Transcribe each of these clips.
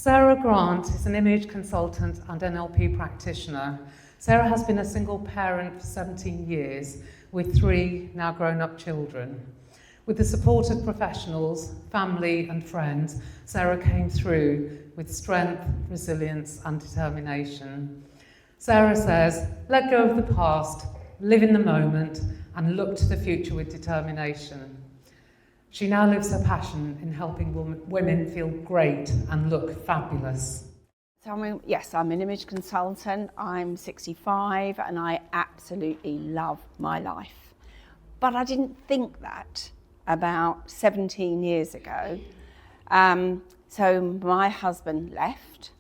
Sarah Grant is an image consultant and NLP practitioner. Sarah has been a single parent for 17 years with 3 now grown-up children. With the support of professionals, family and friends, Sarah came through with strength, resilience and determination. Sarah says, let go of the past, live in the moment and look to the future with determination. She now lives her passion in helping women feel great and look fabulous. So I'm an image consultant. I'm 65 and I absolutely love my life. But I didn't think that about 17 years ago. So my husband left,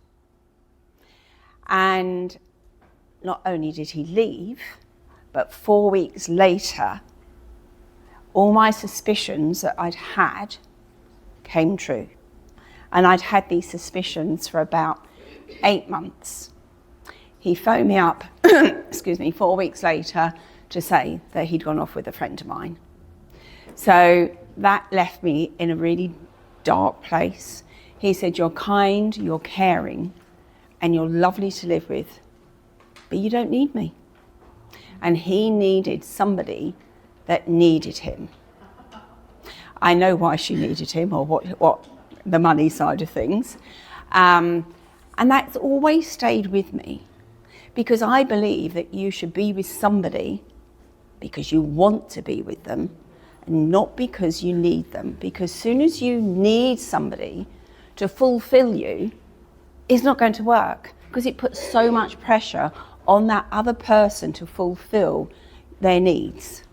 and not only did he leave, but 4 weeks later, all my suspicions that I'd had came true. And I'd had these suspicions for about 8 months. He phoned me up, 4 weeks later to say that he'd gone off with a friend of mine. So that left me in a really dark place. He said, you're kind, you're caring, and you're lovely to live with, but you don't need me. And he needed somebody that needed him. I know why she needed him, or what the money side of things. And that's always stayed with me, because I believe that you should be with somebody because you want to be with them and not because you need them. Because as soon as you need somebody to fulfill you, it's not going to work, because it puts so much pressure on that other person to fulfill their needs.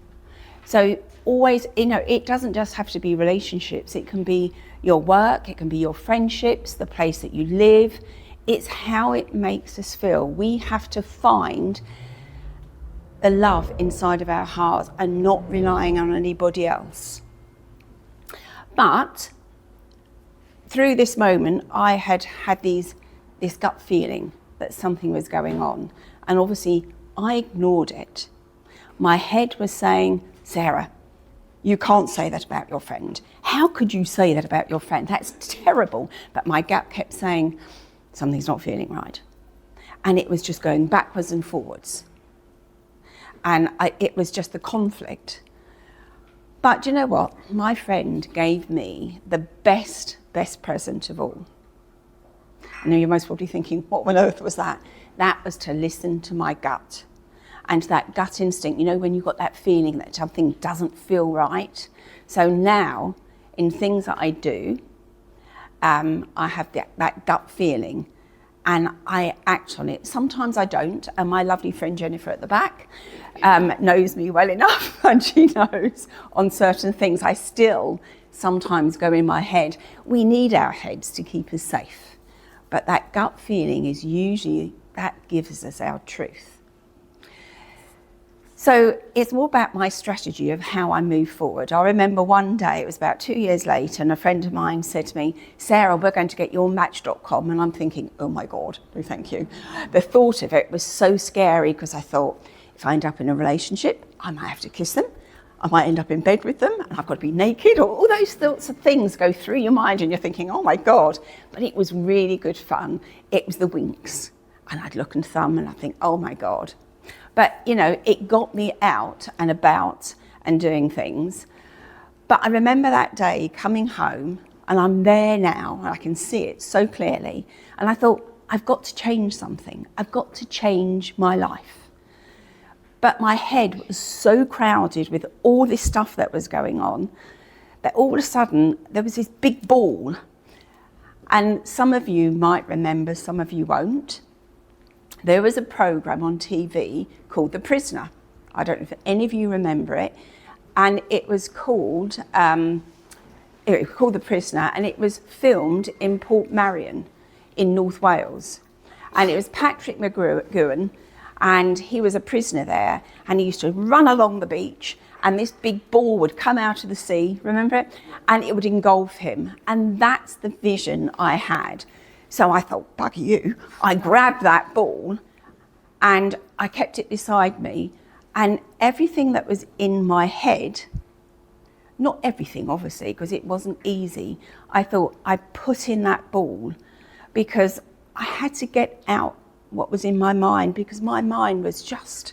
So always, it doesn't just have to be relationships. It can be your work, it can be your friendships, the place that you live. It's how it makes us feel. We have to find the love inside of our hearts and not relying on anybody else. But through this moment, I had this gut feeling that something was going on. And obviously, I ignored it. My head was saying, Sarah, you can't say that about your friend. How could you say that about your friend? That's terrible. But my gut kept saying, something's not feeling right. And it was just going backwards and forwards. And it was just the conflict. But you know what? My friend gave me the best present of all. I know you're most probably thinking, what on earth was that? That was to listen to my gut. And that gut instinct, when you've got that feeling that something doesn't feel right. So now, in things that I do, I have that gut feeling and I act on it. Sometimes I don't, and my lovely friend Jennifer at the back knows me well enough, and she knows on certain things I still sometimes go in my head. We need our heads to keep us safe, but that gut feeling is usually, that gives us our truth. So it's more about my strategy of how I move forward. I remember one day, it was about 2 years later, and a friend of mine said to me, Sarah, we're going to get your Match.com. And I'm thinking, oh my God, no thank you. The thought of it was so scary, because I thought, if I end up in a relationship, I might have to kiss them. I might end up in bed with them, and I've got to be naked, or all those sorts of things go through your mind, and you're thinking, oh my God. But it was really good fun. It was the winks. And I'd look and thumb, and I'd think, oh my God. But, it got me out and about and doing things. But I remember that day coming home, and I'm there now, and I can see it so clearly. And I thought, I've got to change something. I've got to change my life. But my head was so crowded with all this stuff that was going on that all of a sudden there was this big ball. And some of you might remember, some of you won't. There was a program on TV called The Prisoner. I don't know if any of you remember it. And it was called The Prisoner, and it was filmed in Portmeirion in North Wales. And it was Patrick McGowan, and he was a prisoner there, and he used to run along the beach, and this big ball would come out of the sea, remember it? And it would engulf him. And that's the vision I had. So I thought, bugger you. I grabbed that ball and I kept it beside me, and everything that was in my head, not everything obviously, because it wasn't easy, I thought I put in that ball, because I had to get out what was in my mind, because my mind was just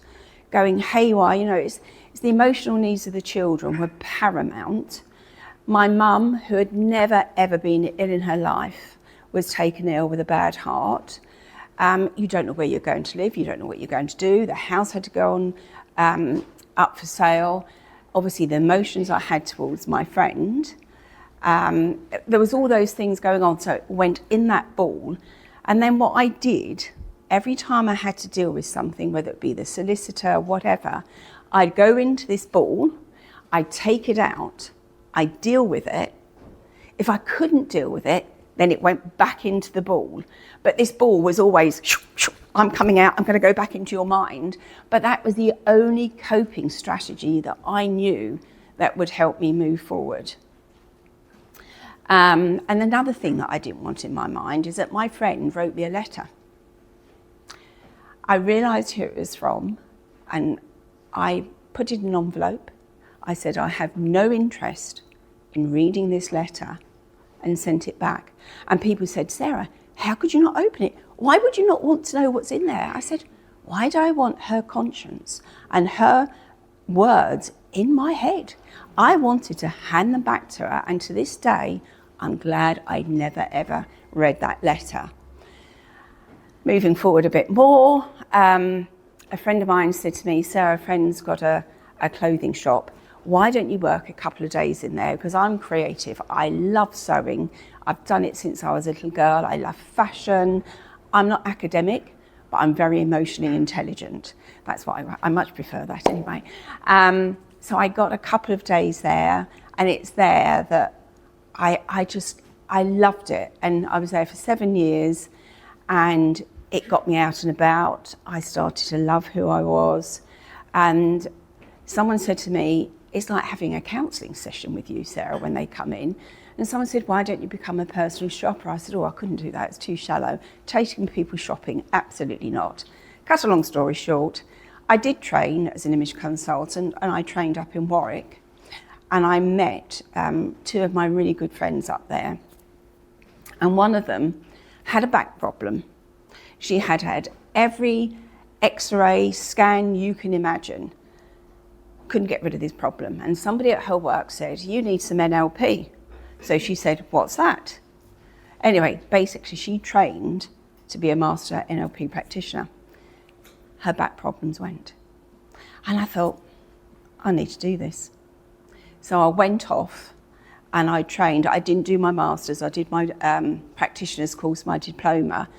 going haywire. You know, it's the emotional needs of the children were paramount. My mum, who had never ever been ill in her life, was taken ill with a bad heart. You don't know where you're going to live, you don't know what you're going to do. The house had to go on up for sale. Obviously the emotions I had towards my friend, there was all those things going on, so it went in that ball. And then what I did, every time I had to deal with something, whether it be the solicitor, whatever, I'd go into this ball, I'd take it out, I'd deal with it. If I couldn't deal with it, then it went back into the ball. But this ball was always, I'm coming out, I'm going to go back into your mind. But that was the only coping strategy that I knew that would help me move forward. And another thing that I didn't want in my mind is that my friend wrote me a letter. I realised who it was from, and I put it in an envelope. I said, I have no interest in reading this letter, and sent it back. And people said, Sarah, how could you not open it? Why would you not want to know what's in there? I said, why do I want her conscience and her words in my head? I wanted to hand them back to her, and to this day, I'm glad I never ever read that letter. Moving forward a bit more, a friend of mine said to me, Sarah, a friend's got a clothing shop. Why don't you work a couple of days in there? Because I'm creative. I love sewing. I've done it since I was a little girl. I love fashion. I'm not academic, but I'm very emotionally intelligent. That's what I much prefer that anyway. So I got a couple of days there, and it's there that I loved it. And I was there for 7 years, and it got me out and about. I started to love who I was. And someone said to me, it's like having a counselling session with you, Sarah, when they come in. And someone said, why don't you become a personal shopper? I said, I couldn't do that, it's too shallow. Taking people shopping, absolutely not. Cut a long story short, I did train as an image consultant, and I trained up in Warwick. And I met 2 of my really good friends up there. And one of them had a back problem. She had had every X-ray scan you can imagine. Couldn't get rid of this problem. And somebody at her work said, you need some NLP. So she said, what's that? Anyway, basically she trained to be a master NLP practitioner. Her back problems went. And I thought, I need to do this. So I went off and I trained. I didn't do my master's, I did my practitioner's course, my diploma.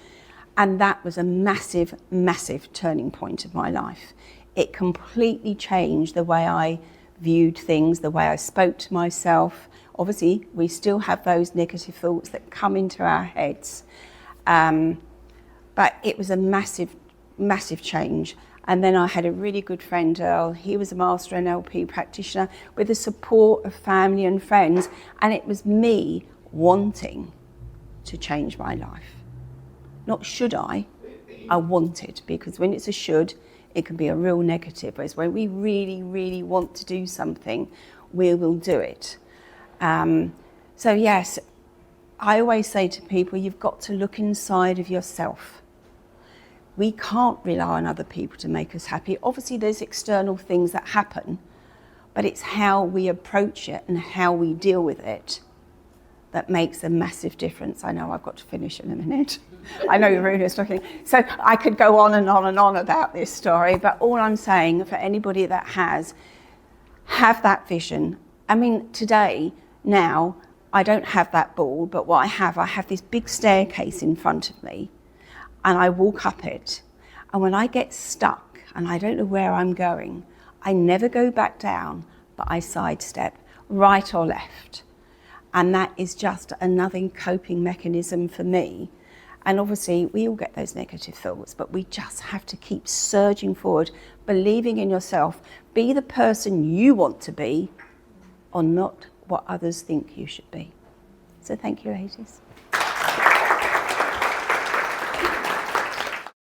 And that was a massive, massive turning point of my life. It completely changed the way I viewed things, the way I spoke to myself. Obviously, we still have those negative thoughts that come into our heads. But it was a massive, massive change. And then I had a really good friend, Earl. He was a master NLP practitioner with the support of family and friends. And it was me wanting to change my life. Not should I wanted, because when it's a should, it can be a real negative. Whereas when we really, really want to do something, we will do it. So yes, I always say to people, you've got to look inside of yourself. We can't rely on other people to make us happy. Obviously, there's external things that happen, but it's how we approach it and how we deal with it that makes a massive difference. I know I've got to finish in a minute. I know Runa's talking. So I could go on and on and on about this story, but all I'm saying for anybody that have that vision. I mean, today, now, I don't have that ball, but what I have this big staircase in front of me, and I walk up it. And when I get stuck and I don't know where I'm going, I never go back down, but I sidestep right or left. And that is just another coping mechanism for me. And obviously, we all get those negative thoughts, but we just have to keep surging forward, believing in yourself, be the person you want to be, or not what others think you should be. So thank you, ladies.